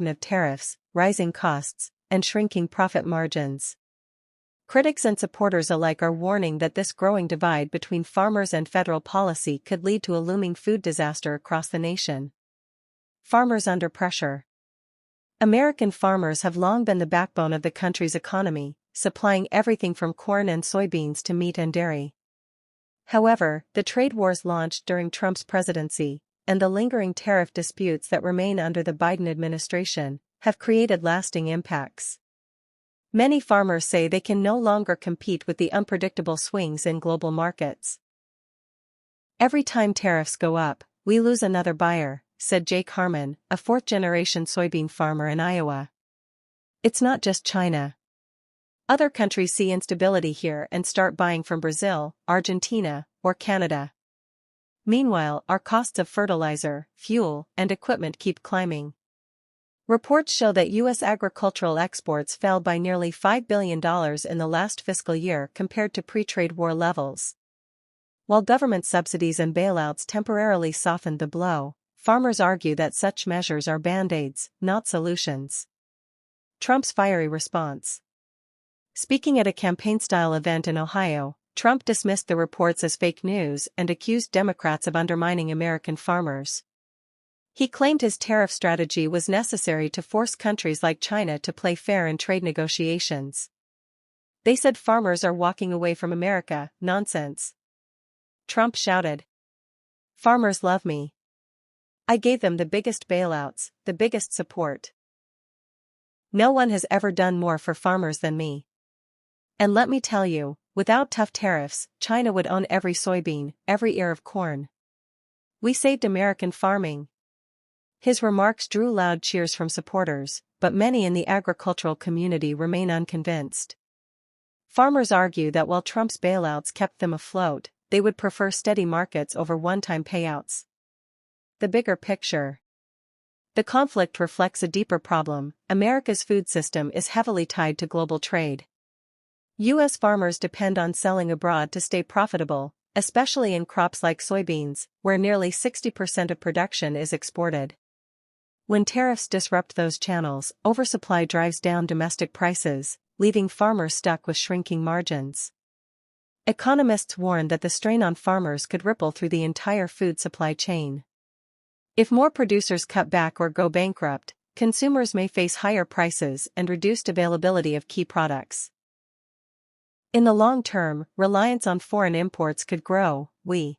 burden of tariffs, rising costs, and shrinking profit margins. Critics and supporters alike are warning that this growing divide between farmers and federal policy could lead to a looming food disaster across the nation. Farmers under pressure. American farmers have long been the backbone of the country's economy, supplying everything from corn and soybeans to meat and dairy. However, the trade wars launched during Trump's presidency, and the lingering tariff disputes that remain under the Biden administration, have created lasting impacts. Many farmers say they can no longer compete with the unpredictable swings in global markets. "Every time tariffs go up, we lose another buyer," said Jake Harmon, a fourth-generation soybean farmer in Iowa. "It's not just China. Other countries see instability here and start buying from Brazil, Argentina, or Canada. Meanwhile, our costs of fertilizer, fuel, and equipment keep climbing." Reports show that U.S. agricultural exports fell by nearly $5 billion in the last fiscal year compared to pre-trade war levels. While government subsidies and bailouts temporarily softened the blow, farmers argue that such measures are band-aids, not solutions. Trump's fiery response. Speaking at a campaign-style event in Ohio, Trump dismissed the reports as fake news and accused Democrats of undermining American farmers. He claimed his tariff strategy was necessary to force countries like China to play fair in trade negotiations. "They said farmers are walking away from America, nonsense," Trump shouted. "Farmers love me. I gave them the biggest bailouts, the biggest support. No one has ever done more for farmers than me. And let me tell you, without tough tariffs, China would own every soybean, every ear of corn. We saved American farming." His remarks drew loud cheers from supporters, but many in the agricultural community remain unconvinced. Farmers argue that while Trump's bailouts kept them afloat, they would prefer steady markets over one-time payouts. The bigger picture. The conflict reflects a deeper problem. America's food system is heavily tied to global trade. U.S. farmers depend on selling abroad to stay profitable, especially in crops like soybeans, where nearly 60% of production is exported. When tariffs disrupt those channels, oversupply drives down domestic prices, leaving farmers stuck with shrinking margins. Economists warn that the strain on farmers could ripple through the entire food supply chain. If more producers cut back or go bankrupt, consumers may face higher prices and reduced availability of key products. In the long term, reliance on foreign imports could grow. We